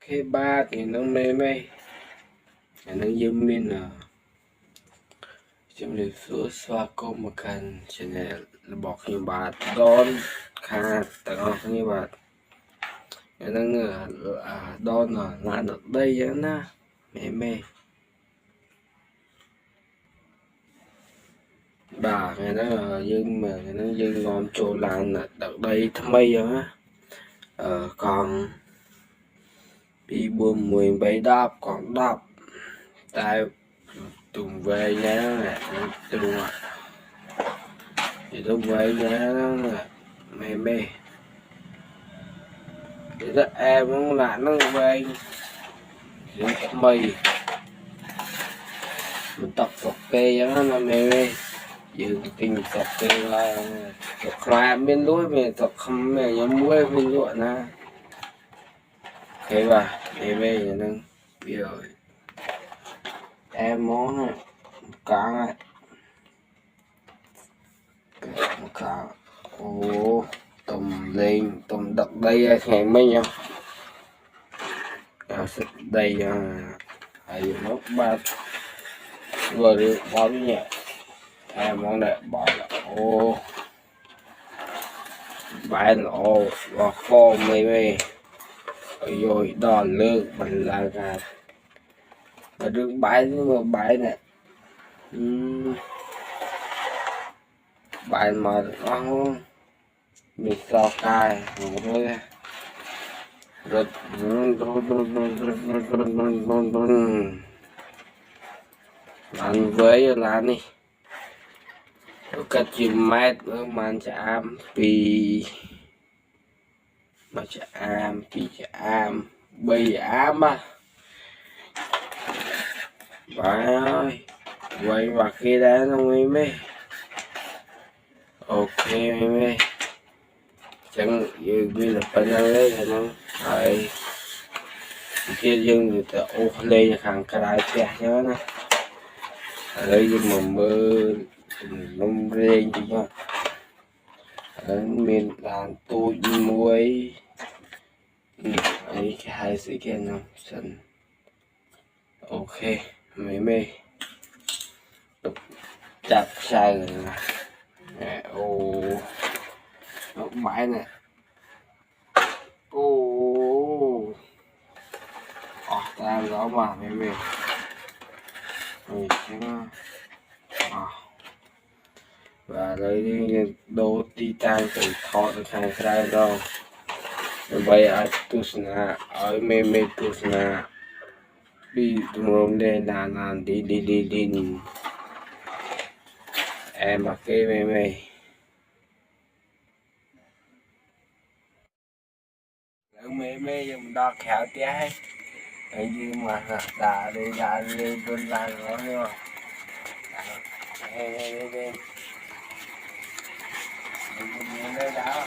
cái ba thì nó mê mê nó dương min chấm liệt số xoa cô mà cần chỉ là bọc như bà đón khá tao như bà nó đón là được đây á na mê mê bà ngày nó dương mà nó dương ngon chỗ làm là được đây thăm bây á còn bị buồn mùi bấy đáp còn đáp tại tùng về nhá tùng thì tùng về nhá mê mê thì đó em nó là nó về thì mày mình tập phục kê cho nó mê mê dừng tình tập kê là tập ra bên lối về tập không mẹ nhóm muối bên lụa na thế bà mê mê thì nó bây giờ em món này cá này một cá ô tôm lên tôm đập đây ngày mấy nhau đây ai nó ba vừa được bỏ nhẹ em món này bỏ là ô bãi là ô và kho mê mê rồi đòn lương mình là gà và đứng bãi nhưng mà bãi này bãi mà nó mình so cài rồi ăn với là đi cách chim mát ở man chạm vì mà chạm vì chạm bây ám á bà ơi quay vào khi đã nó mới mê ok mê chẳng như bây giờ phải ra lấy thì nó phải kia dân người ta ô lên hàng cái đại trẻ nhớ nè ở đây nhưng mà mơ nông lên chứ nhá ở miền làng tôi muối ấy cái hai sự kiện nó sân ok mấy mê chặt sai rồi nè ô nó bãi này ô ta rõ mà mê mê và đây đồ titan từ thọ được hàng sai đâu bây ở tusna ở mê mê tusna đi tung lên là đi em mặc cái mê mê mê mê nhưng đo khéo tí hay cái gì mà đã đi tuần là nó rồi đây đó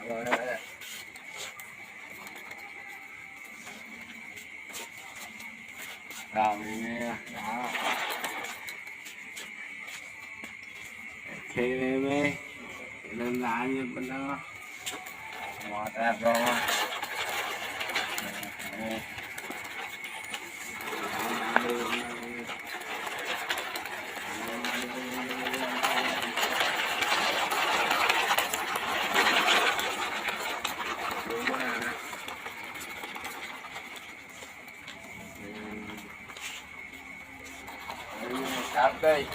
rồi đó ok mê lên lại như bên đó mò ta rồi đây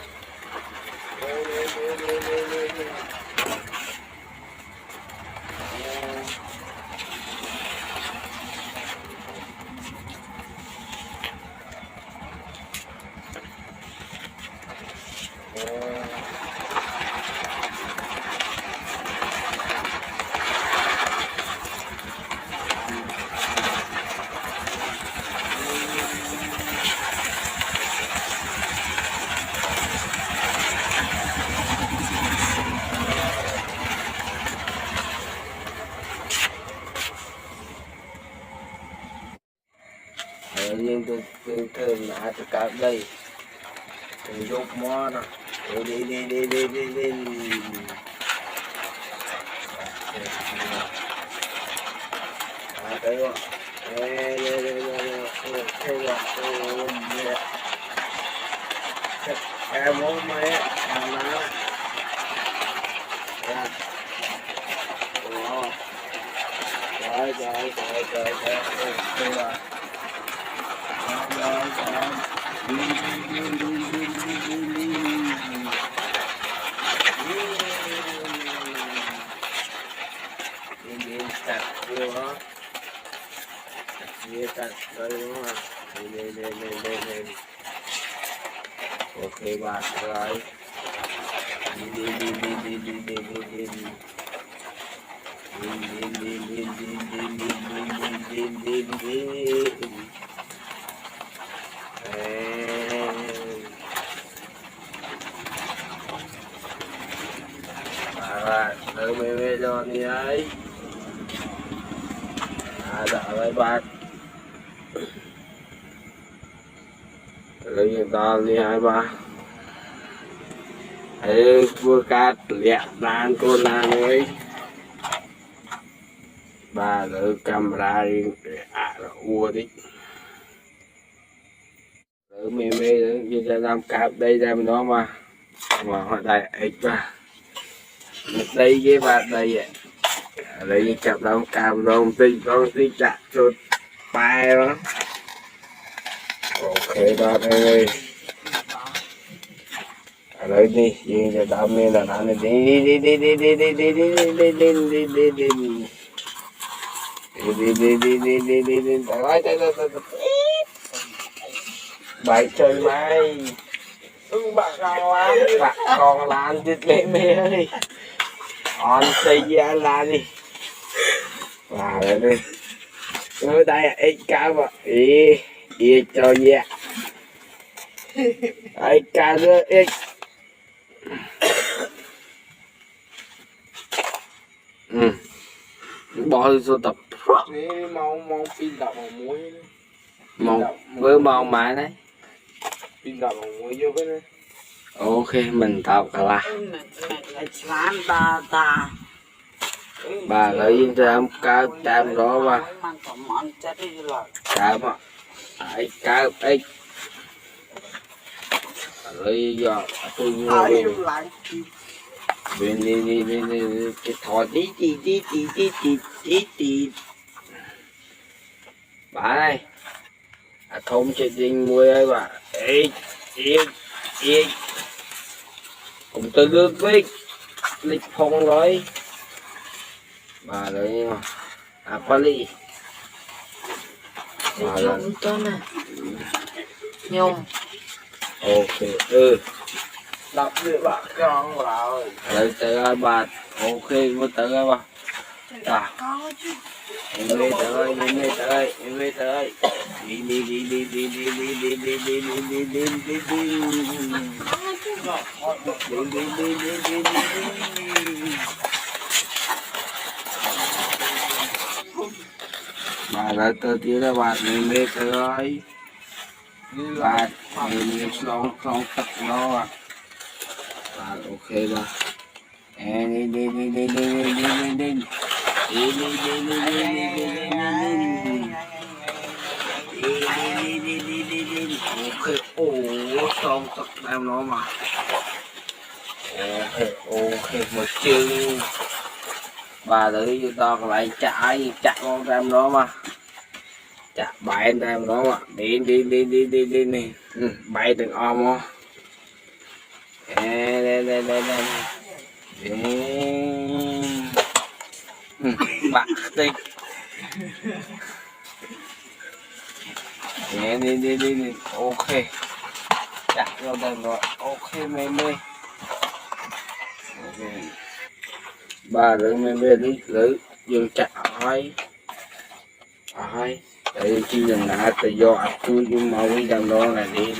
nhưng tôi thường là tôi cả đây tôi giúp mó đó đi đây rồi em muốn mấy em nói ok bạn rồi tự mê cho đi ấy đợi với bạn lấy người ta đi hai ba ấy vừa cát lẹ đàn cô nàng ấy ba đỡ camera đi ua đi đỡ mê đỡ như ra làm cáp đây ra bên đó mà họ đây ấy ba đây với ba đây ạ lấy cặp đóng cam đóng tí chặt cho bài đó ok đó đây lấy đi gì cho đam mê là nó đi bài chơi mai bạn còn làm chết mê ơi on xây ra là đi vào đây đi ở đây ít cá mà ý cho dạ ai cá nữa ít bỏ số tập mong pin đậu bằng muối mong với mong mãi đấy pin đậu bằng muối vô cái này ok mình tập cả là bà lấy ra cá chạm đó mà chạm á ai cá ấy lấy giờ tôi bên đi cái thỏi tí bà này thông chơi dinh muối ấy bà ấy cũng tôi được với lịch phong rồi bà đấy Pali bà là nhung ok đập được bạn con vào lấy tới bà ok có tới bà em về tới bà đã tới tiếng là bạn mình về tới bạn mình xong tật nó bà ok bà đi ok xong tật em nó mà ok một chương bà tự cho to lại chạy con em đó mà chặt bảy em đó mà đi này bảy từng om không đây bạn đi đi ok chặt cho đây rồi ok mê ba rồi mê đi lử dừng chặt hỏi tại chi lần nãy tự do tôi nhưng mà đi đằng đó là đi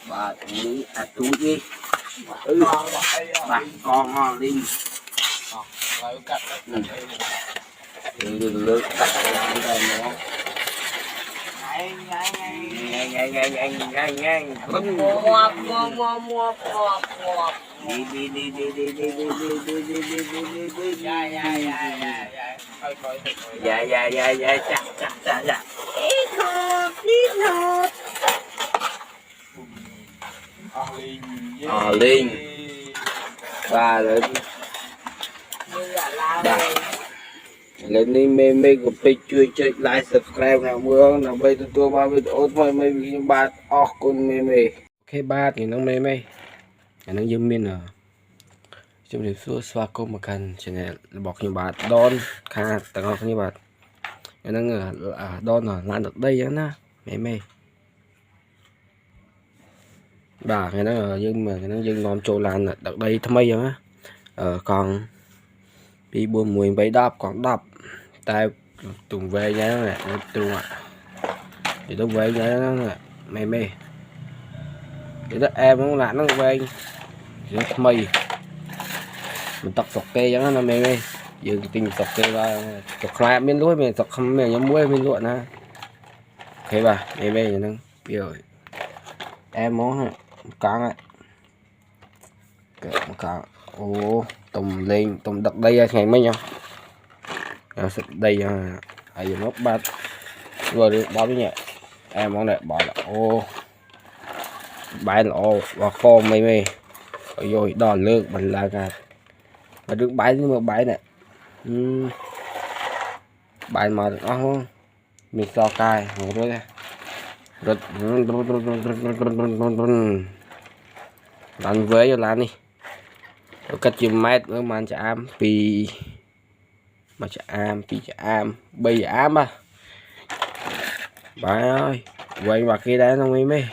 bà túi đi bà con đi lại cắt nước cắt ra nó nhanh Linh và lên đi mê của pageជួយចុច like subscribe ណាមើលដើម្បីទទួលបានវីដេអូថ្មីៗខ្ញុំបាទអរគុណមេអូខេបាទថ្ងៃហ្នឹងមេហ្នឹងយើងមានជំរាបសួរស្វាគមន៍មកកាន់ channel របស់ខ្ញុំបាទដនខាទាំងអស់គ្នាបាទហ្នឹងដនឡានទឹកដីហ្នឹងណាមេបាទថ្ងៃហ្នឹងយើងនាំចូលឡានទឹកដីថ្មីហ្នឹងណាកង់ 241 10 còn 10 tay tùng về nha nè tùng ạ thì tôi về nha nè mê thì đó em không lại nó về thì mày mình tập sọc kê chẳng nó mê giờ tình sọc kê ra sọc lại bên lúa mình sọc không mình nhóm muối bên lụa nè ok bà mê vậy nè rồi em món cá này cá ô tùng lên tùng đặt đây ngày mấy nhau đây ở dùng ốc bát vừa được bao nhiêu nhỉ em món này bỏ là ô bãi là ô và kho mây rồi đòn lương mình là gạt và được bãi nhưng mà bãi này bãi mà được không mình so cài rồi làm với cho làm đi cách chim mét với man chạm vì mà chạm vì chạm bây giờ ám à bà ơi quay mặt kia đấy nó mê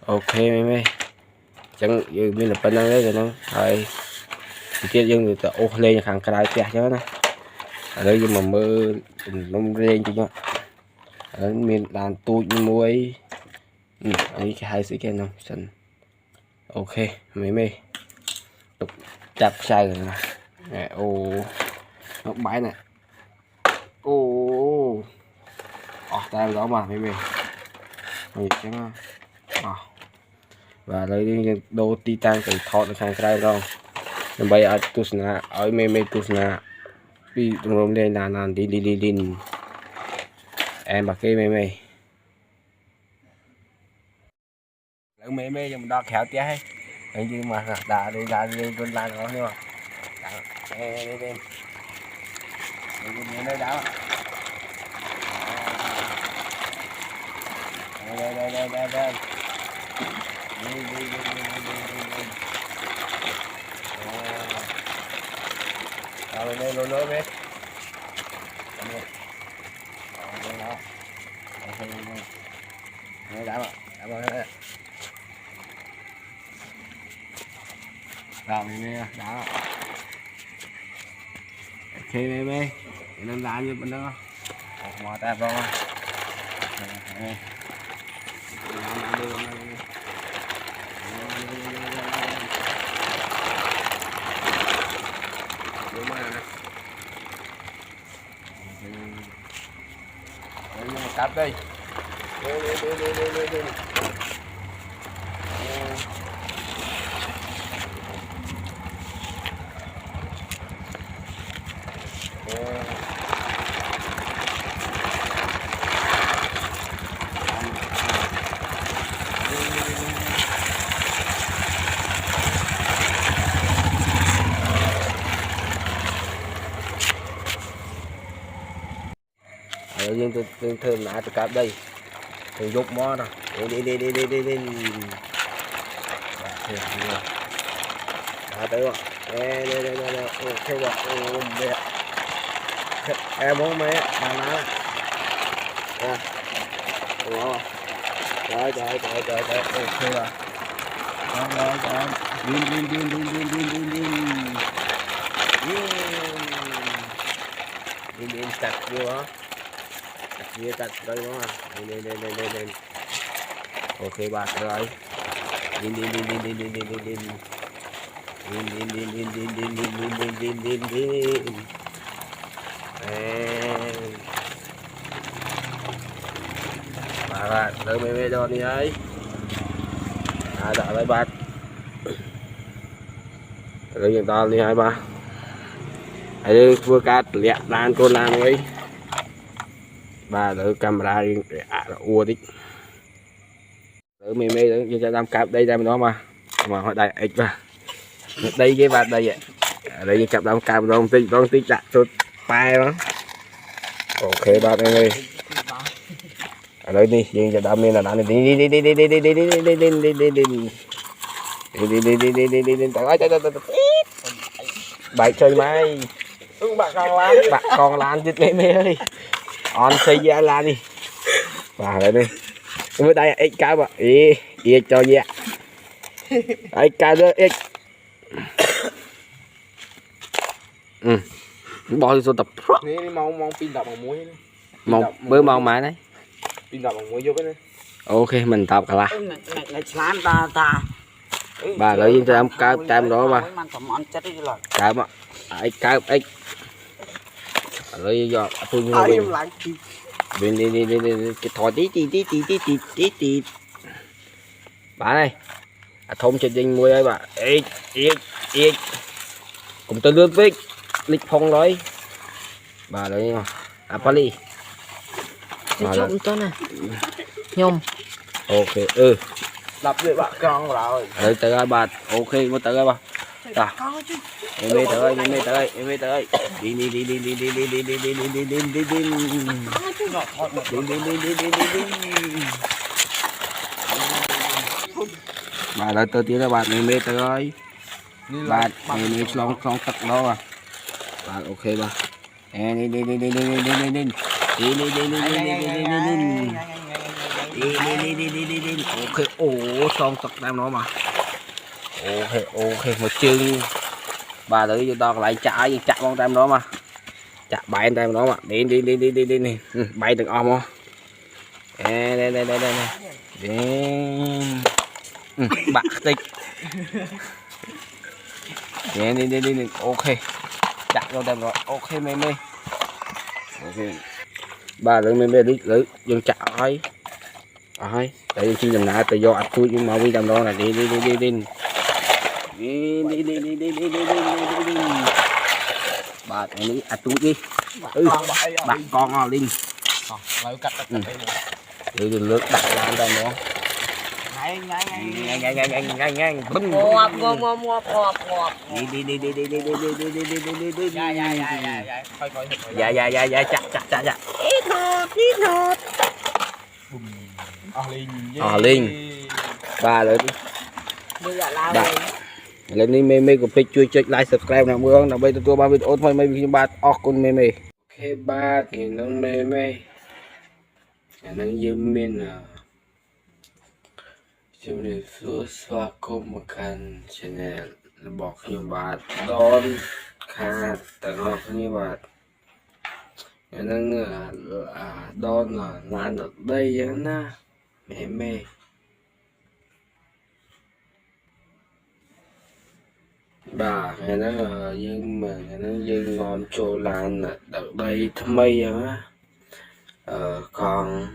ok mê chẳng như mình là bên đấy rồi nó thôi kia dân người ta ô lên hàng cái tẹt cho nó ở đây nhưng mà mơ nó lên chứ ở mình làm tụi muối ấy cái hai sự kia không sân ok mê chặt sai rồi nè ô nó bãi này ô tay đó mà mê chẳng và lấy đô titan từ thọt được hàng cái đâu nên bây giờ tôi sẽ ở mê tôi sẽ đi rôm lên là đi em bà kia mê mê nhưng mà đo khéo tía hay anh chứ mà đã đi con lan đó nhưng mà đi nơi đó đây đây lối biết đây đã rồi đã ok mê nên làm như bên đó mò ta vào cắt đi nhưng tôi thường lại từ cặp đây thì dục mó đâu đi à tới rồi đây theo bạn em muốn mấy bà má trời ok rồi đi chặt vô đó chia chặt đây đúng không lên ok bạn rồi đi Din. Bạn đợi mê đo đi ấy. Đợi lại bạn. Đợi chúng ta đi hai ba. Hãy vừa cắt lẹ lan con lan ấy. Ba đợi camera đi là ua đi. Đợi mê đợi cho làm cặp đây ra mình đó mà họ đại ích mà. Đây cái bạn đây vậy. Đây cặp làm cặp đó không tích đặt chút bài đó. Ok bạn ơi. Ở đây đi, giờ đam mê là đam đi bài chơi mai bạn còn lan chết mê mê ơi on xây ra lan đi vào đây đi mới đây ít cá mà ý cho gì ạ ấy cá nữa ít bỏ đi số tập mong pin đập bằng muối mong bữa mong mà đấy pin đập bằng muối vô cái này ok mình tập cả là này ta bà lợi dụng cho em cá tem đó mà cá mà ấy cá ấy lấy do tôi như bên đi cái thỏi tí bà này thông trên dinh mua đây bà ít cùng tôi lướt với lịch phong nói bà đấy Pali trộm cho nè nhôm ok đập với bà con rồi đấy tới ai bà ok có tới ai bà à em mê tới đi bà lại tới tiếng là bạn em mê tới ơi bạn em mê long tật đó à bạn ok bà đi ok ồ son tật đang nó mà ok một chương bà tự cho tao lại chặt con tem đó mà chặt bảy anh tem đó mà đi bay từng om không đây bạc tích đi ok chặt con tem đó ok mê ok bà tự mê đi dừng chặt ấy tại khi làm nãy tự do ăn chui nhưng mà vi làm đó là đi bà này đi ăn chui đi bạn con à linh đừng lướt đặt lan ra nữa ngay dạ chặt ít nốt linh ba rồi lên đi mê của page chui like subscribe nào mưa nào bây tôi ba video thôi mấy video ba con mê ok ba thì nó mê nó dâm men à chúng này số xóa công makan channelบอกnhưบาทดอนขาดแต่เราnhưบาทนั่นดอนนานได้ยังนะแม่bà cái nó nhưng mà nó dương ngon trồ lan ở đây thâm mây á còn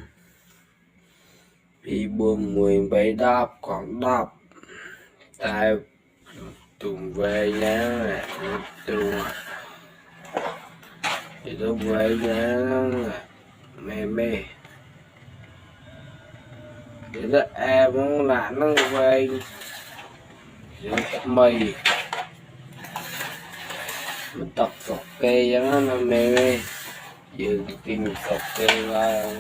bị buông mùi bấy đáp còn đáp tại tùng về nhá tùng thì tôi về nhá mê thì đó em muốn là nó về mây mình tập sọc kê cho nó mê giờ tìm sọc kê là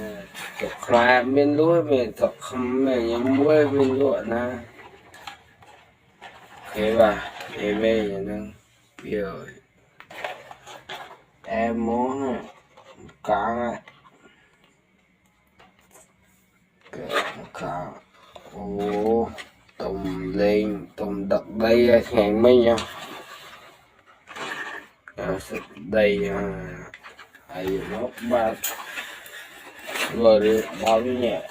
sọc ra bên lúa về sọc không mẹ những muối bên lúa na thế bà mê cho nó giờ em muốn cá ô tùng lên tùng đặt đây hẹn mấy nhau đây ai nó ba vừa được bao nhiêu nhẹ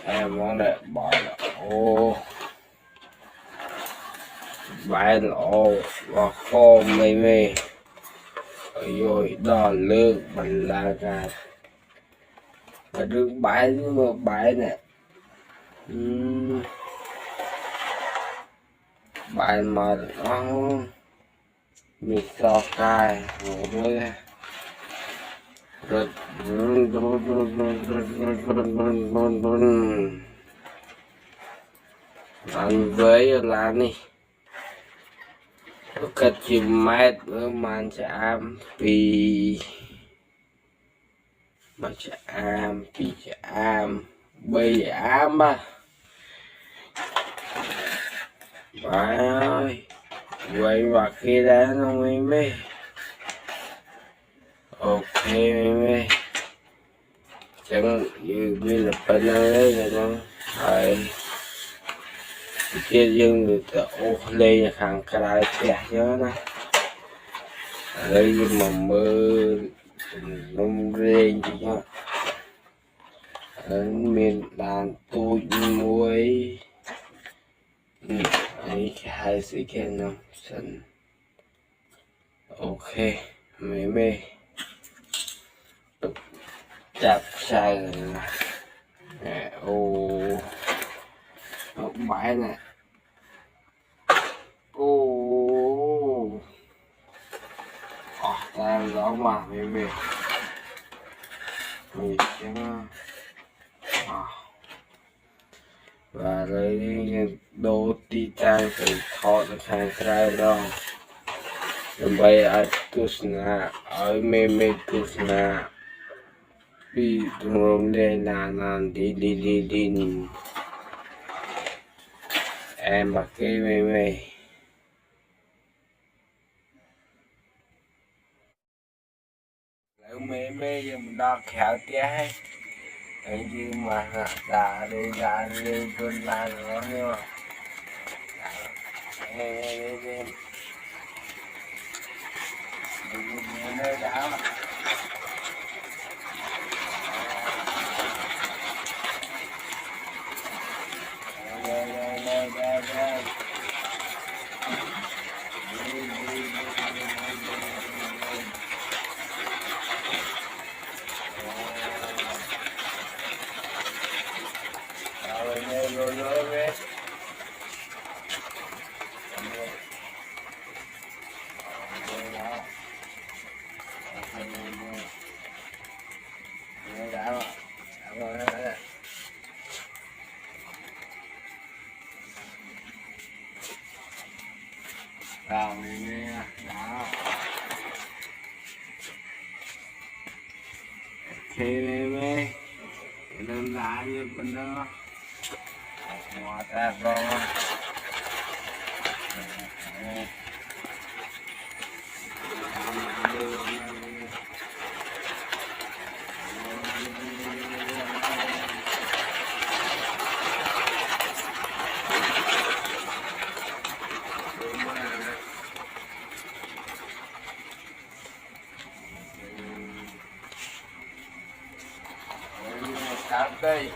em món này bỏ là ô bãi lỗ và khô mây mê rồi đo lương bằng là gà và đường bãi mà bãi nè bãi mà nó mình so cài rồi rồi ăn với là này cách chim mát với man chạm vì mà chạm vì chạm bây ám ba bà ơi vậy mà khi đã nó mới mê ok mê chẳng như bây là bên đây là nó phải kia dân người ta ô lê hàng cái kẹt nhớ nè đây mà mơ nông rên gì nhá ở miền đàn tôi muối ấy hai sự kiện năm sân ok mê mê chạp sai rồi nè ô bãi nè ô ta rõ mà mê mê mì trắng và lấy đồ tí trang từ thọ được hàng khai đó đừng bay ở tusna ở mê mê tusna bị rôm lên là nàn đi đi đi đi em mặc cái mê mê mê mê mình đo khéo tía hay ấy chứ mà đã đi cơn la nó nhưng mà em nơi đã vào nghe đó ok baby đơn giản như bên đó ngoài ta rồi đây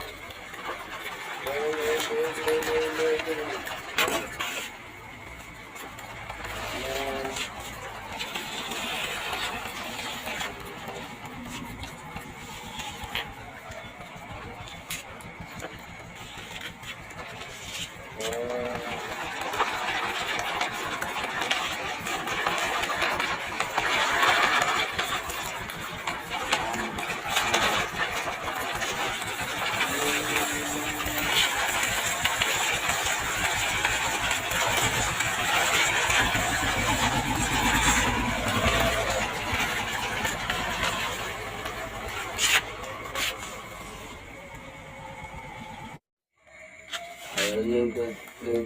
nhưng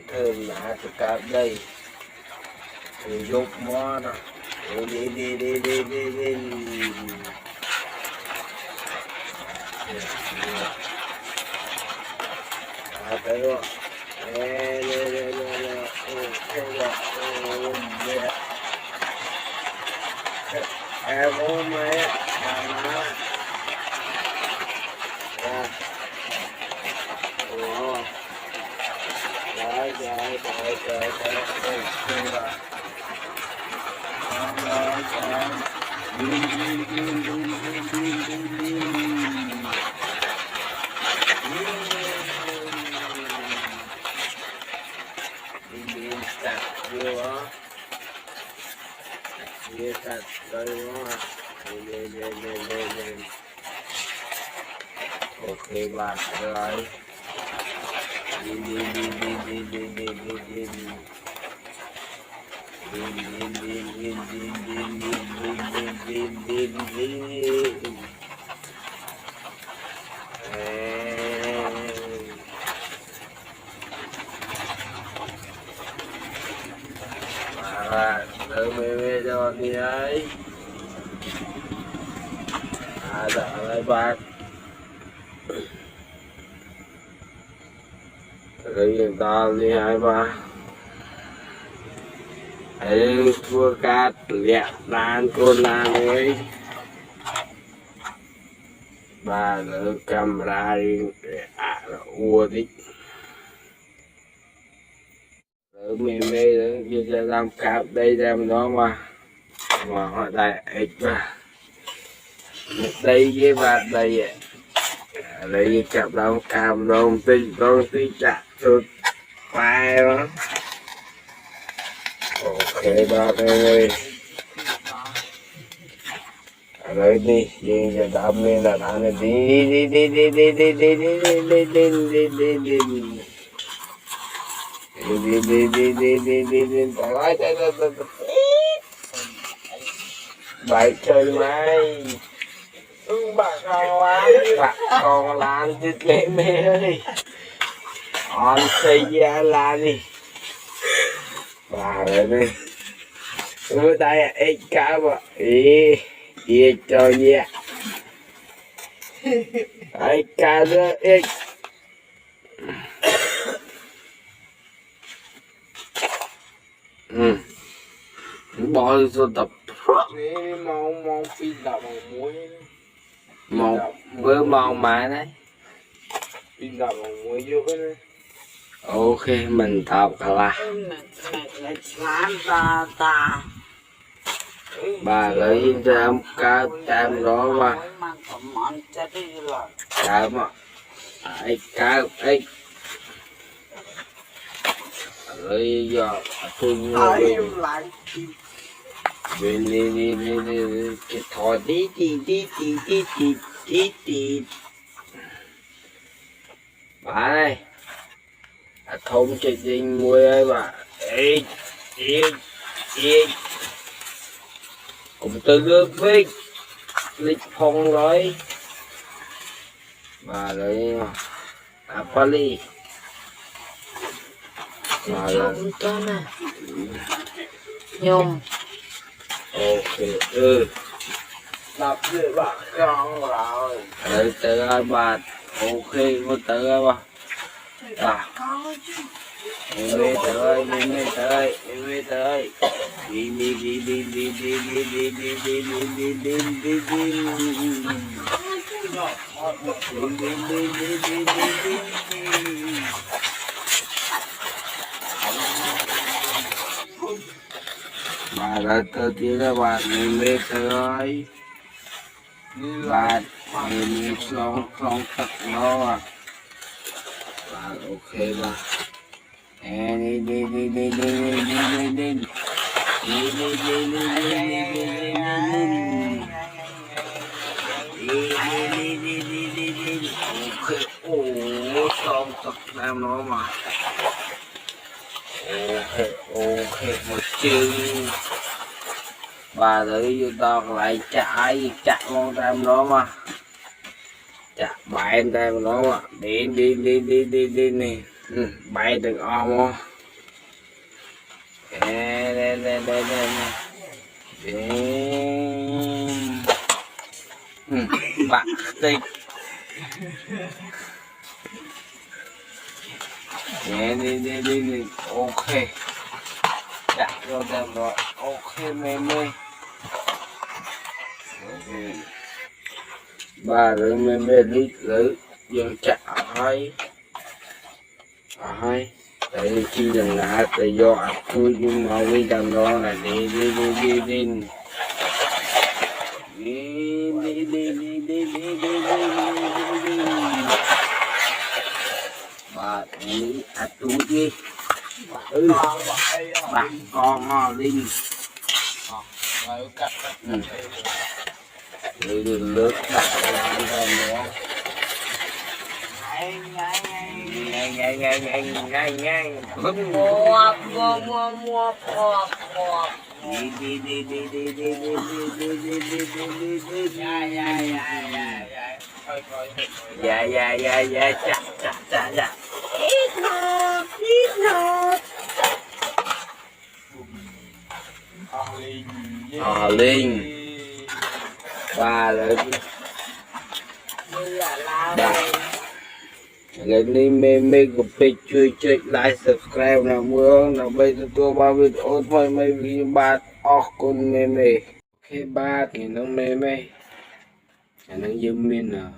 thơm là từ cả đây thì dục mó đó đi thấy không em ôm mày rồi Ok bạn ơi, đi đi đi đi đi đi đi đi đi đi. Đỡ mê cho đi ấy. Đỡ lại bác. Rồi ta đi hai ba. Hãy thua cát lẹ đàn con lan ấy. Ba đỡ camera đi để ua đi. Đỡ mê mê đỡ kia sẽ làm cáp đây làm đó mà họ đại ích mà. Đây với bạn đây ạ. Đây cặp làm cam đông tí chặt chút bài đó. Ok ba ơi. Rồi đi, đi giờ đâm lên là đâm lên đi đi đi đi đi đi đi đi đi đi đi đi đi đi đi bài chơi mày bà con lan chứ mẹ mẹ ơi on xây ra là đi bà rồi đi đưa tay ấy cá mà ý ý cho nhẹ ấy cá nữa ấy bỏ vô tập mau pin đập bằng muối một bữa mòn mà đấy pin đập bằng muối vô cái này ok mình tập cả là bà lấy ra cá chạm đó mà chạm mà ấy cá ấy lấy giờ thương đi cái thỏi tí bà này không chỉ dinh muối ấy bà ê cũng từ nước với lịch phong rồi bà lấy Apali bà là nhôm ok đập để bà con rồi tới tới bà ok có tới bà em đi tới bà đã tới tiếng các bạn em đi tới bà em không thật nó à bà ok bà đi xong tập làm nó mà ok một chương bà thử vô toàn lại chạy con tam nó mà chạy bạn tam nó mà đi nè bay đừng ôm không đây bạn đi đi ok chạy cho em rồi ok mê ba rồi mê lít lử giờ chạy hai đấy chi đừng ngã tự do tôi nhưng mà đi đằng đó là đi đi đi đi đi bà đi tôi đi bà con ngò linh đi đi nước đặt nữa ngay Mua mua mua mua mua đi đi đi đi đi đi đi đi đi đi đi dạ dạ ít nốt Linh ba lên lên đi mê của page chui chơi like subscribe nào mưa nào bây giờ tôi bao video thôi mấy video ba con mê ok ba thì nó mê nó dương min à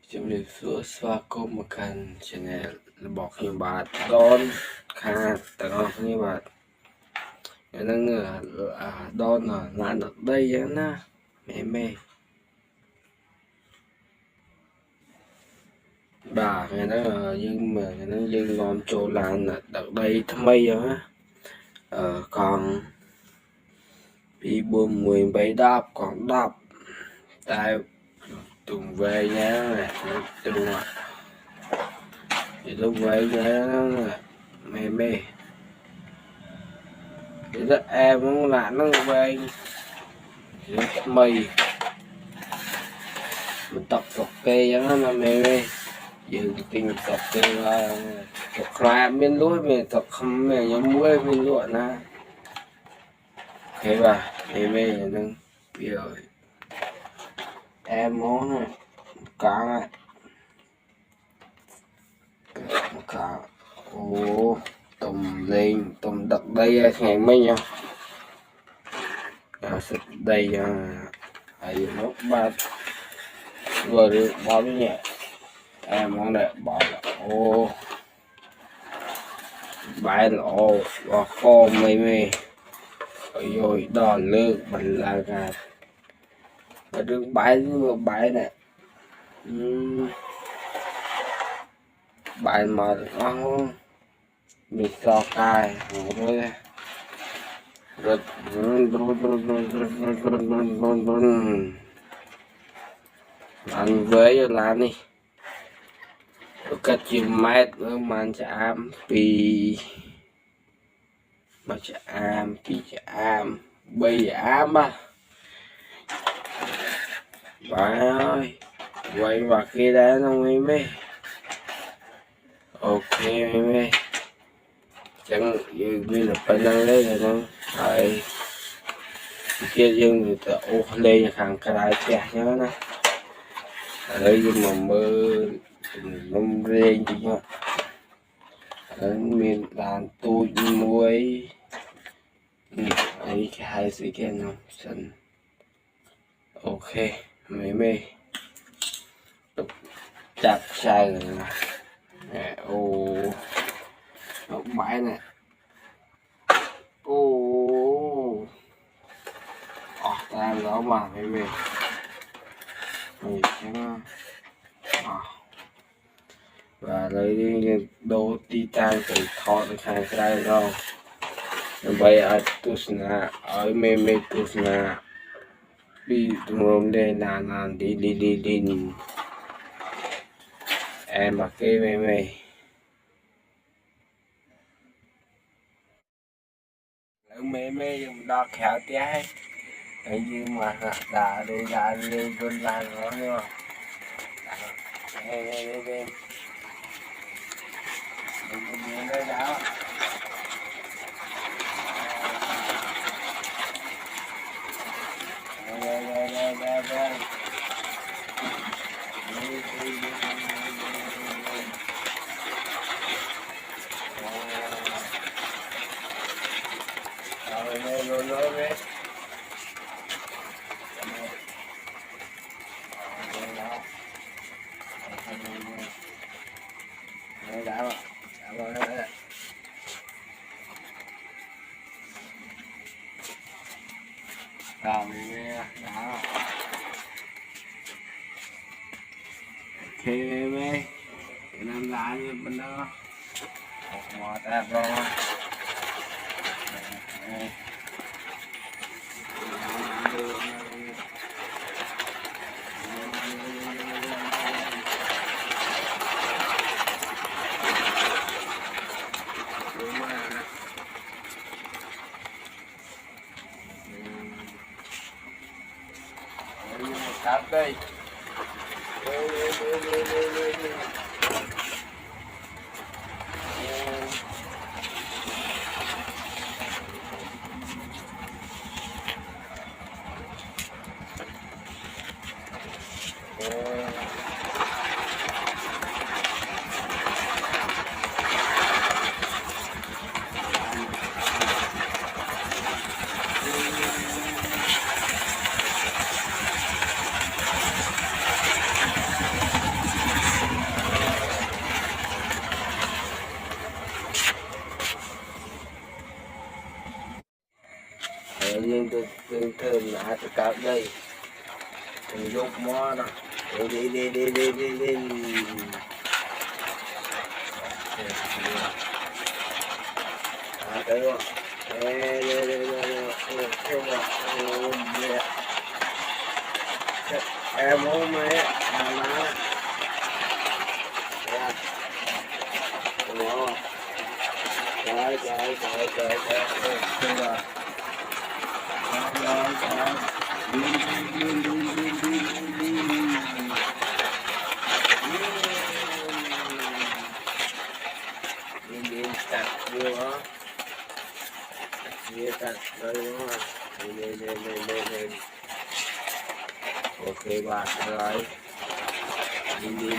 chúng mình sửa xóa có một căn channelบอกnhư bạn đón khá tao như bạn nó đón là làm được đây á na mê bà người nó nhưng mà nó dương ngon chỗ làm là được đây thăm mây á còn bị buồn mùi bấy đáp còn đáp tại tuần về nhá tuần thì lúc về nhá mê thì đó em muốn là nó về thì nó mây mình tập tập kê đó mà mê dừng tình tập kê là tập ra bên lúa mình tập không mình nhóm muối bên lúa na ok bà mê nâng bây giờ em món này cá này cá ô tôm lên tôm đặt đây ngày mấy nha xịt đây ấy nó ba vừa được bao nhiêu nhẹ em món này bỏ ô bãi lỗ và kho mê rồi đòn lơ mình là gà và đường bãi này bãi mà nó bị so cay rồi ăn với là đi cách chim mát nữa man chạm vì mà chạm vì chạm bây ám á bà ơi quay vào kia đã nó mê ok mê chẳng như là phải năng lấy rồi nó phải kia dương người ta ô lên hàng cái đại chè nhớ nè ở đây nhưng mà mơ nông lên chứ nhá ở miền đàn tôi muối ấy cái hai sự kiện nó sân ok mê chặt sai rồi nè ô nó bãi này ô ta đó mà mê và lấy đi đô titan thì thọ được hàng cái đâu bây ở tusna ở mê tusna đi tung đây là đi em mặc cái mê đo khéo té ấy như mà đã đi con lan nó nữa đây đây đó đây rồi đã Rồi nghe đó. Ok mê. Cái năm lá như bên đó. Một mò ta rồi. Cắt đây. Nhưng tôi thường là tôi cắt đây. Mình dục mò đó. Đi. Đây rồi. Em hôm nay má. Trời. Đi chặt vô hả? Đi chặt đây đúng không? Lên. Ok bạn rồi. Đi.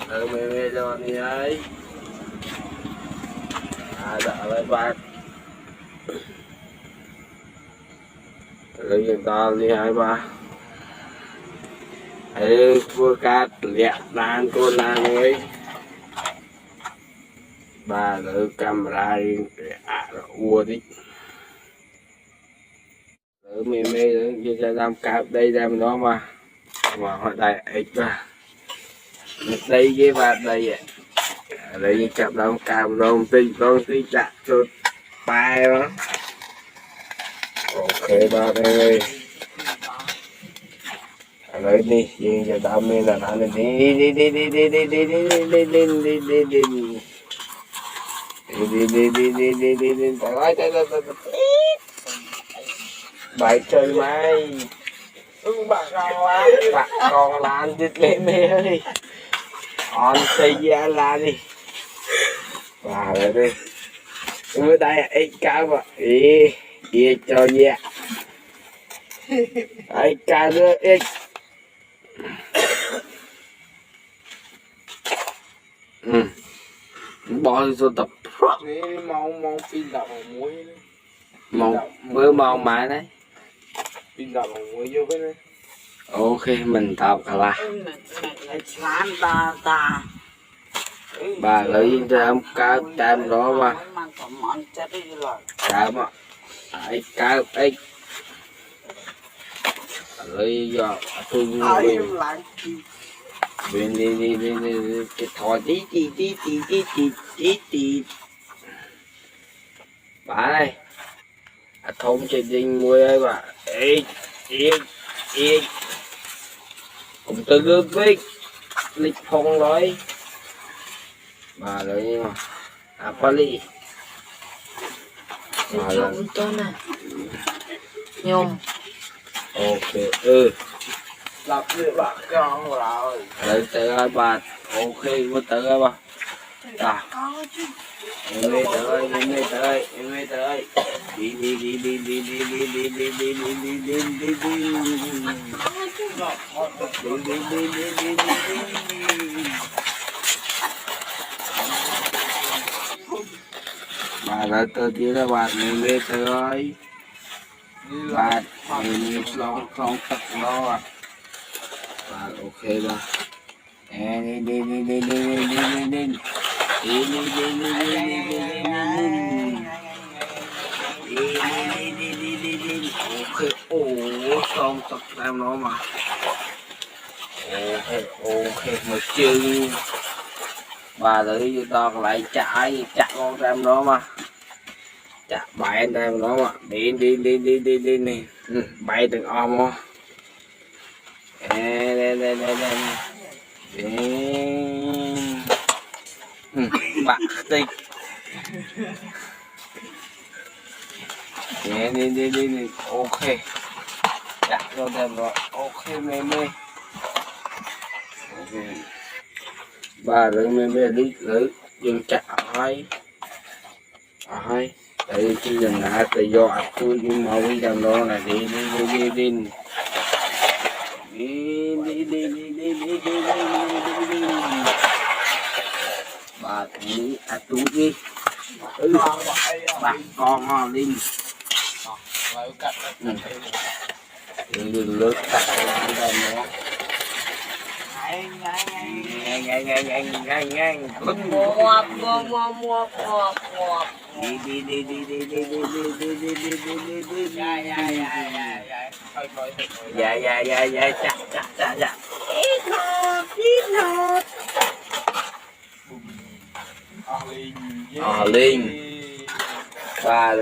Đợi mê cho đi ấy. Đợi lại bạn. Đợi cho con đi hai ba. Hãy vừa cắt lẹ đàn con nàng ấy. Ba đợi camera đi để ua đi. Đợi mê đợi cho làm cạp đây ra đó mà họ đại ích ra. Đây cái vạt đây ạ. Đây cặp đồng cạp đồng tí chặt cho bài đó. Ok ba đây. Lấy đi, nhìn cho tao mình là nó đi. Bài chơi mai. Bạn còn làm chết mê ơi. On xây ra là đi. Và lại đi. Ở đây ấy cá mà. Ý cho nhẹ. Ấy cá nữa ít. Bỏ đi tập. Mong pin đập vào muối. Mong mãi đấy. Pin đập vào muối vô cái này. Ok mình tập cả là. Bà lấy ra cá tam đó mà. Cá mà. Ấy cá ấy. Lấy giờ tôi bên đi cái thỏi tí. Bà này. Thông trên đinh mùi ấy bà. Ê. Cũng từ gương với lịch phong nói. Bà lấy mà. Pali. Trộm cho nè. Nhung. Ok. Lập như bạn con rồi. Lấy tới hai bà. Ok mất tới hai bà. À. Em mê tới. Đi. Bà ra tới tí là bạn mê tới. បាទមានឆ្លងក្នុងទឹកឡបាទអូខេបាទនេះអូខេអូឆ្លងទឹកតែម្ដងបាទអូខេមកជើងបាទឥឡូវយើងដល់កន្លែងចាក់ហើយចាក់មកតែម្ដងបាទចាក់បែនតែម្ដងបាទនេះបែនទាំងអស់មកបាក់ខ្ទេចនេះអូខេចាក់ចូលតែម្ដងអូខេមេបាទឥឡូវមេនេះយើងចាក់ហើយតែទីដំណើរទៅយកអាទូចនេះមកវិញតែម្ដងណានេះបាទនេះអាទូចនេះបាទកងមកលីងឡើយកាត់យើងលើកកាត់ទៅដល់មក Linh ba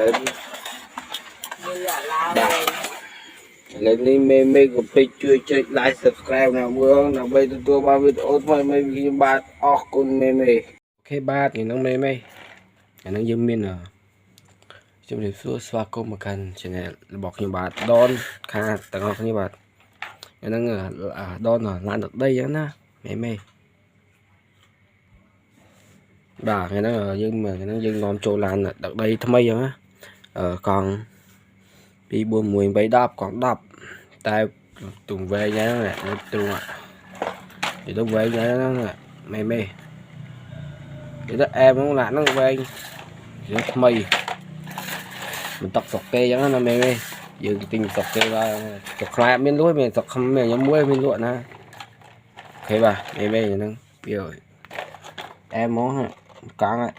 lên đi mê của page chui chơi like subscribe nào bữa nào bây tôi ba video thôi mấy cái ba con mê ok ba thì nó mê nó dương miên à trong điểm số xóa câu mà cần chỉ này bọc như bạn đón kha tặng học như bạn nó đón là lan được đây á mê bà cái nó dương mà nó dương ngon trâu lan là được đây thâm mây á còn đi buôn mùi bấy đáp còn đáp tay tùng về nhá này tùng ạ thì tôi về nhá nó mê thì đó em không lại nó về nó mây mình tập sọc kê giống nó mê dừng tình sọc kê và sọc lại bên lúa mình sọc không mình nhóm muối bên luận ha ok bà mê nó biểu em món cá này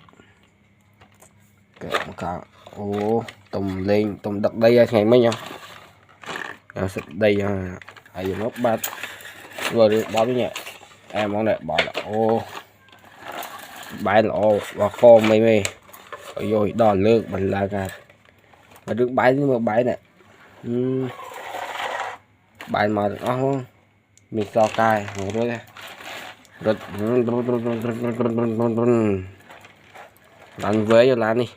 cá ô tùng lên tùng đặt đây ngày mấy nhau đây ở dùng ốc ba rồi được bao nhiêu nhẹ em món này bỏ là ô bãi là ô và kho mê rồi đòn lương mình là gà và được bãi nhưng mà bãi này bãi mà được không mình so cài một đôi rồi làm với cho làm đi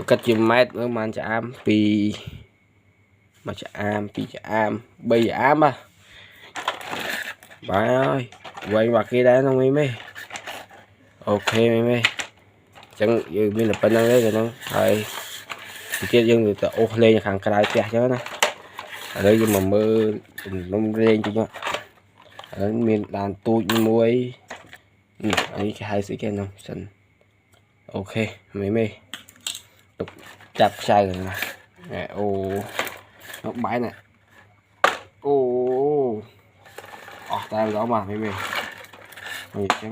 cách chim mét với man chả am pi mà chả am bây ám à bà ơi quay vào kia đá nó mê ok mê chẳng như bên là bên đấy rồi nó rồi kia dân người ta ô lên hàng cái đài cho nó ở đây nhưng mà mơ nó lên chứ nhá ở miền đàn tụi muối ấy hai sự kia không sân ok mê tục chặt sai rồi nè ô nó bãi này ô tay đó mà mê chứ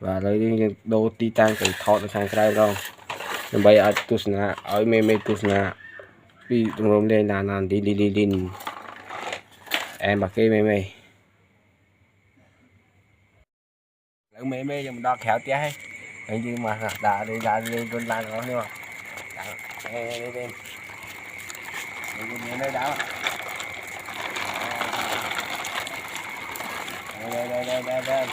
và lấy đô titan từ thọt được hàng cái đâu bây giờ tôi sẽ ở mê tôi sẽ đi trong đây là đi em bà kia mê lỡ mê nhưng mà đo khéo tía hay nhưng mà đã đi con lan đó nhưng mà đây nơi đó đây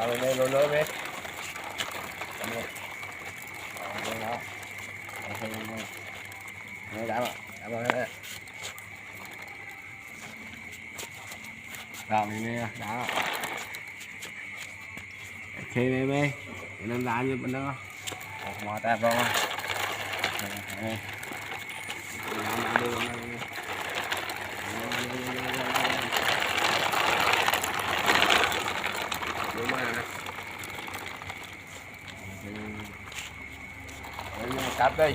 rồi đây lối biết đây đã rồi đây đã ok mê nên làm như bên đó mò ta vào nhưng mà cắt đi đi.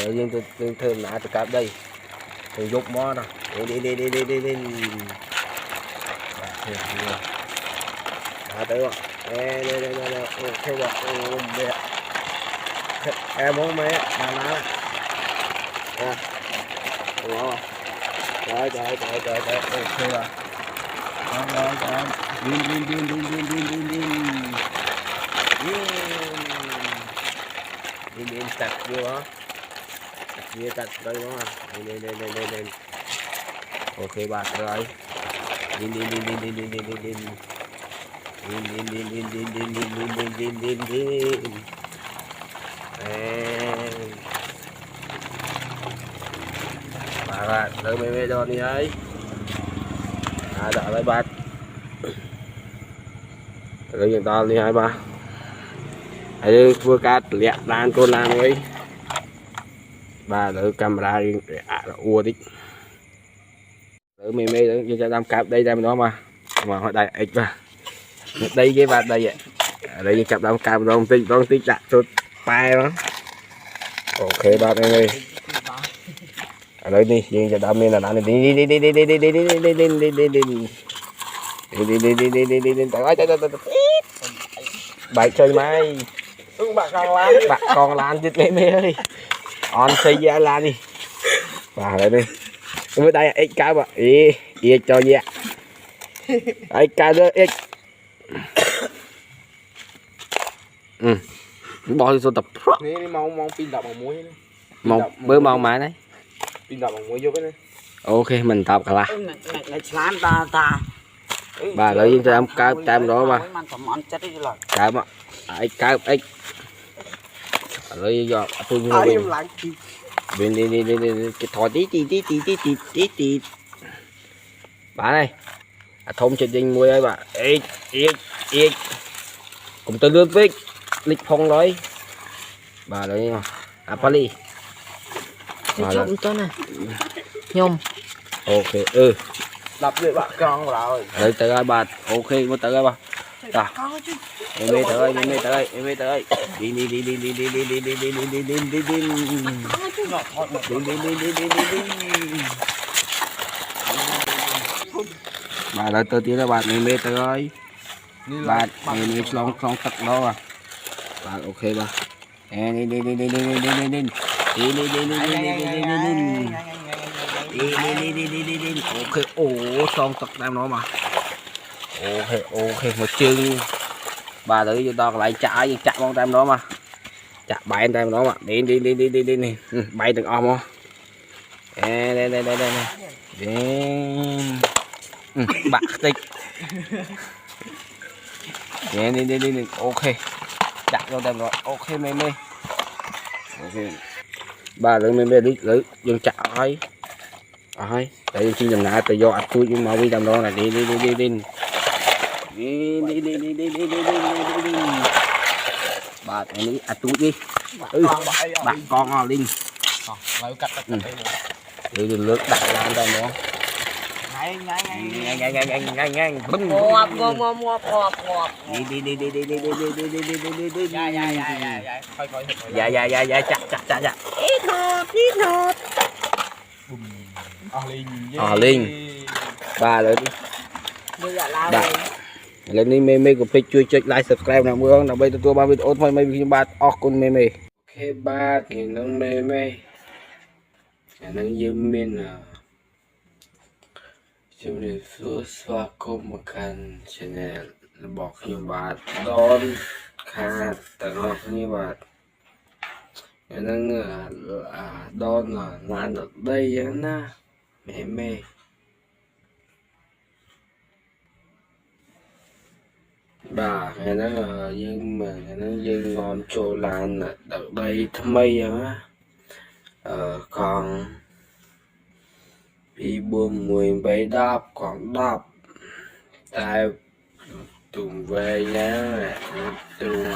Nhưng tôi thường nãy tôi cặp đây tôi dục mó nè đi đã tới rồi ok rồi em muốn mấy bà má nè đúng không trời ok rồi rồi Win chặt vô hả chia chặt đây đúng không lên ok bạc rồi đi bà bạn đợi mê đòn đi ấy đợi lấy bạc lấy những to đi hai ba ấy vừa cắt lẹ lan con lan ấy bà đỡ camera đi ua đi đỡ mê đỡ cho đam cặp đây đam đó mà họ đại ích và đây cái bạc đây vậy đây cặp đam cặp đong tí chặt chút bay đó ok bạn ơi ở đây đi nhưng cho đam nên là đi bài chơi mai bạn con lan chết mê ơi on xây ra lan đi vào đây đi mới đây ít cá mà ý cho gì ấy cá đó ít bỏ số tập Ini mau pin đập bằng muối màu bữa màu mà đấy pin đập bằng muối vô cái này ok mình tập cả là bà lấy cho em cá tam đó mà cá mà ấy cá ấy lấy cho tôi như vậy đi cái thỏi tí bà này thông trên dinh muối ấy bà ít cùng tôi lướt với lịch phong nói bà đấy Apali trộm to nè nhom ok đập được bạn con rồi đấy tới ai bà ok có tới ai bà ta em mê tới đi bà đã tới tiếng là bạn em mê tới bạn em mê long tật đó à bạn ok bà đi ok ồ son tật đang nó mà ok một chân bà tự cho tao lại chạy chặt con tam đó mà chặt bảy tam đó mà đi bay từng om không đây bạc tích đi ok chặt con tam đó ok mê ok bà tự mê đi giữ dừng chặt ấy tại khi dừng lại từ do ạch tôi nhưng mà đi tam đó là đi bà này túi đi bạn con linh đi nước đặt ra đây nữa nhanh ngọp dạ chặt ít hột linh bà lên lên đi mê của page chui like subscribe nào mưa nào bây tôi ba video thôi mấy video ba con mê ok ba thì nó mê nó dương miên là chúng để xóa có một căn channelบอกnhư bạn đón khá tận hợp như bạn nên là đón là làm được đây á mê bà nghe nó dương mà nghe nó dương ngon trồ lan nè đợt đây thâm mây á còn bị buông mùi bấy đáp còn đáp tai tùng về nhá tùng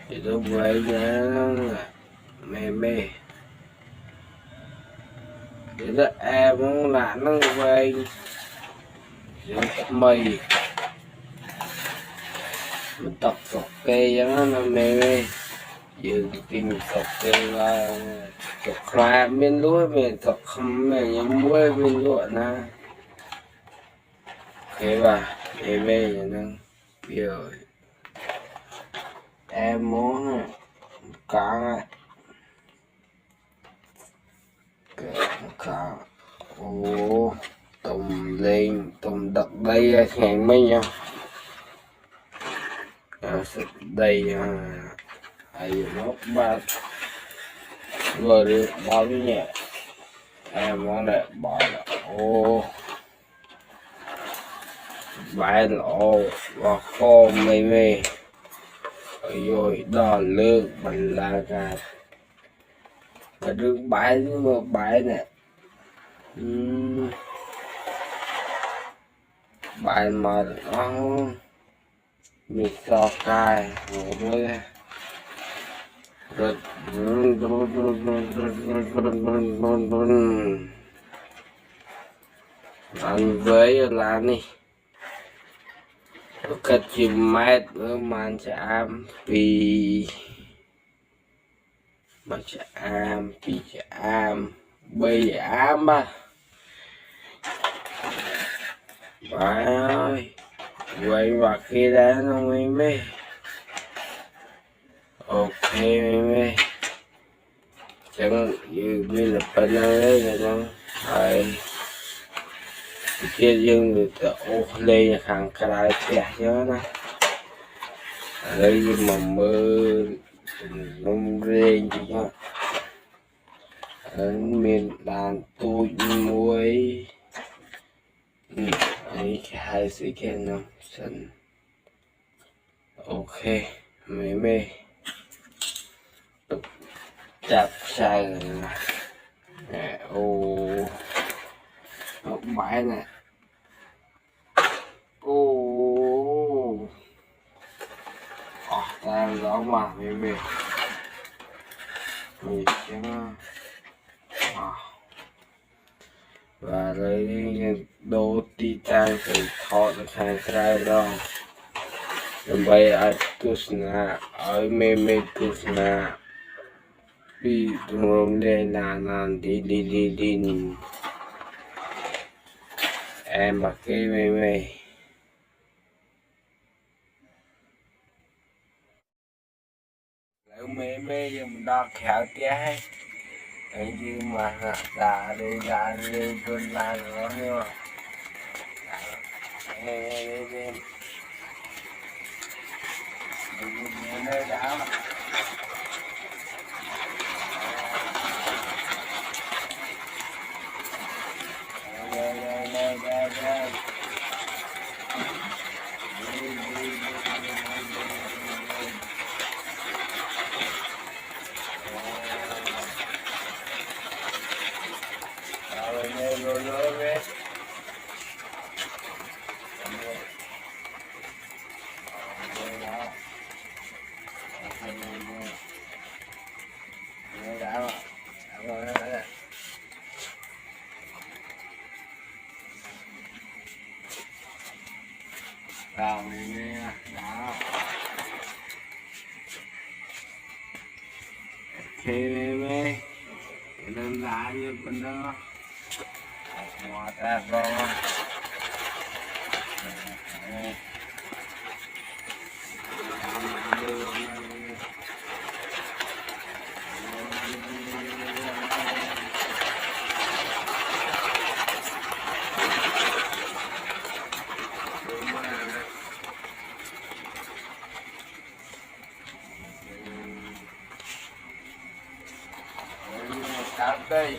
thì tôi về nhá mê mê thì đó em muốn là nó về mây mình tập sọc cây cho nó mê mê dương tìm sọc cây là sọc ra bên lúa mình sọc không mình những muối bên lúa nè thế bà mê mê cho nó giờ em muốn cá cá ô tôm lên tôm đặt đây hẹn mấy nhau đây ai nó ba vừa được bao nhiêu nhẹ em muốn để bỏ là ô bãi lỗ và khô mê mê rồi đo lương mình là gà và đường bãi mà bãi nè bãi mà nó mình so cài rồi ăn với là này cách chim mát với man chạm vì mà chạm vì chạm bây ám ba bà ơi quay mặt khi đã nó mê mê ok mê mê chẳng như bây là bên đây là nó phải kia dương được ô lên hàng cái kẹt cho nó đây mà mơ nông lên chứ nhá ở miền đàn tôi muối ấy hai sự kiện năm sân ok mê mê chặt sai rồi nè ô một bãi nè ô ta rõ mà mê mê mì trắng và lấy đồ titan thì thọ được hàng trái đóដើម្បីឲ្យទស្សនាឲ្យមេមេទស្សនាពីរំលែកណានានទីអែមបាក់គេមេមេแล้วមេមេយើងមិនដល់ក្រៅផ្ទះហើយយើងមកដាលេជន់ឡានរបស់នេះnơi đảo vào này đó ok mê đơn giản như bên đó ngoài ra rồi đây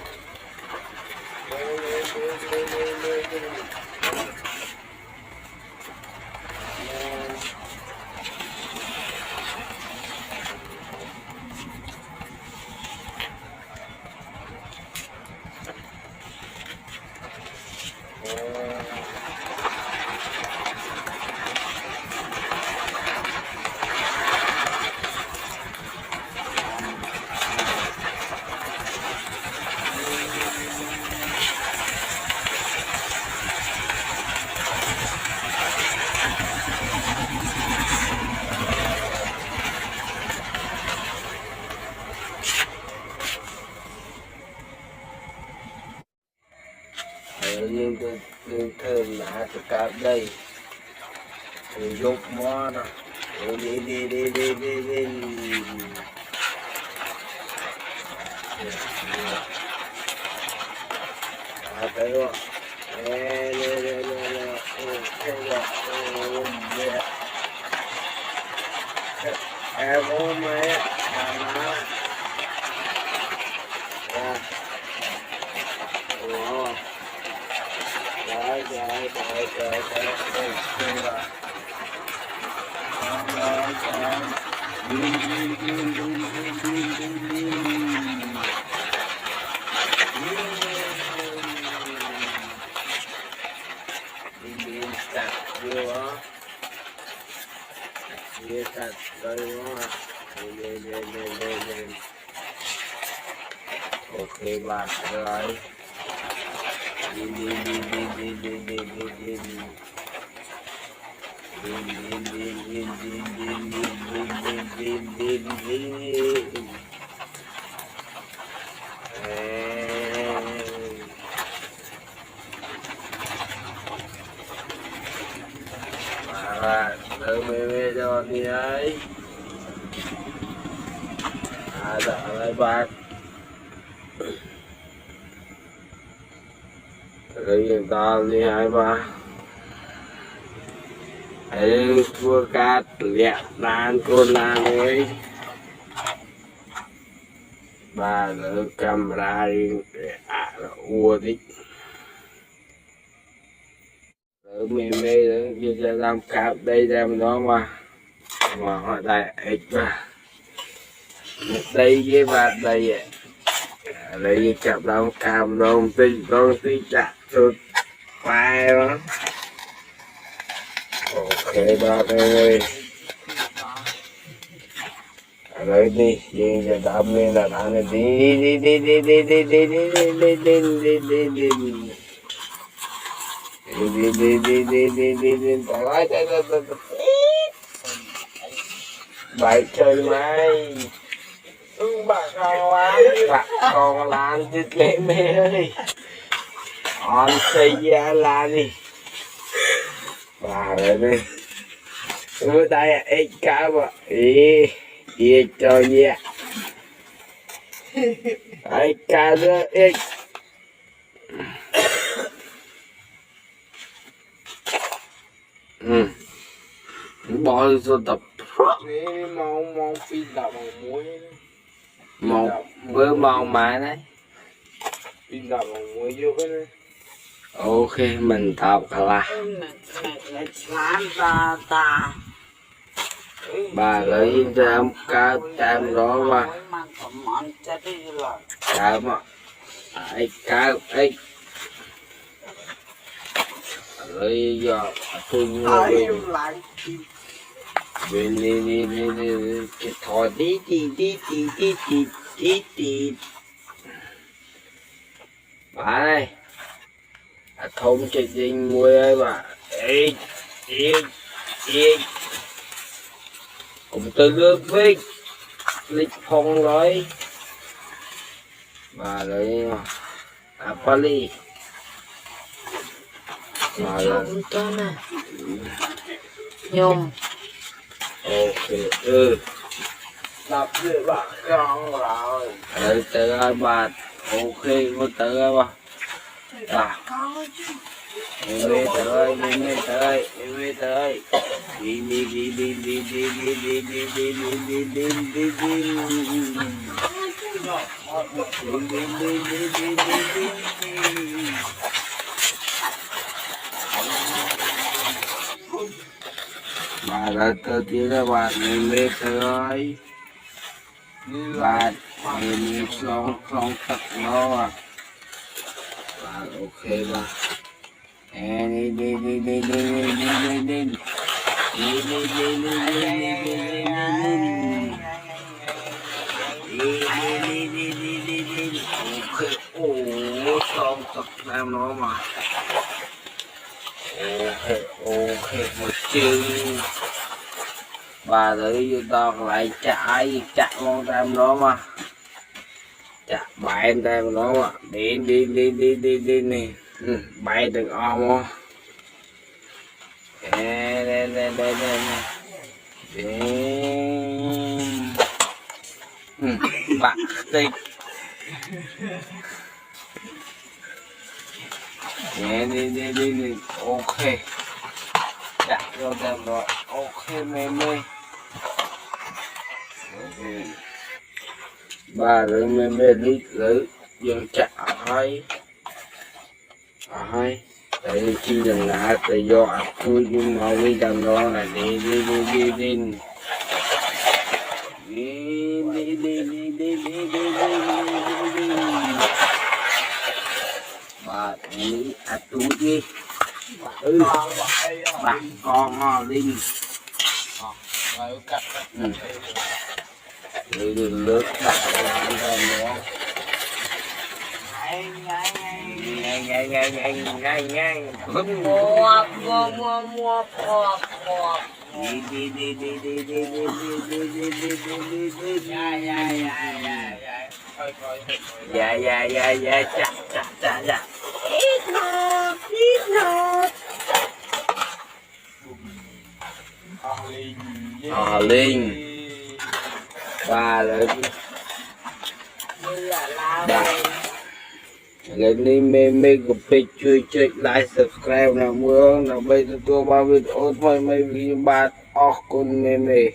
nhưng tôi thơm là tôi cạp đây tôi dục mó đó đi tới rồi em ôm mẹ ok bạn rồi đỡ mê cho đi ấy đỡ lại bạc rồi người ta đi hai ba ấy vua cát lẹ đàn con lan ấy ba đỡ camera đi ua đi đỡ mê đỡ kia ra làm cáp đây đem đó mà họ đại ích mà đây với ba đây ạ lấy cặp đóng cam đông tí chặt chút vai đó ok ba ơi lấy đi gì giờ đâm lên là đâm lên đi bài chơi mai bà con lan chứ mẹ ơi on xây ra là đi bà rồi đi người ta ít cá mà ý cho nhẹ ít cá nữa ít bỏ vô tập mong phi đập bằng muối một bữa mong mà đấy phi đập bằng muối vô cái này ok mình tập là bà lấy ra cá tam đó mà cá mà ai cá ấy lấy giờ tôi đi cái thỏi đi bà này không chơi tình muối ấy bà ê cũng từ nước với lịch phong rồi bà lấy Pali bà là nhôm ok đập được bà con rồi đấy từ ai bà ok có từ ai bà em về tới đi bà đã tới tiếng các bạn em về tới bạn em không thật nó ok bà xong tập làm nó mà ok một chương bà tới toàn lại chạy con tam đó mà chạy bạn tam đó mà đi nè bay từng ôm không đây bạn tích đi ok đặt vô đem rồi ok mê ba rồi mê đi lử dân chặt hai tại chi lần lạ tại do tôi nhưng mà đi đầm đó là đi bà đi tôi đi bà con ngò linh đi lướt đặt nữa ngay Mua dạ chặt ít nốt Linh ba rồi lên đi mê của page chui like subscribe nào mưa nào bây giờ tôi bao video mới mấy video ba con mê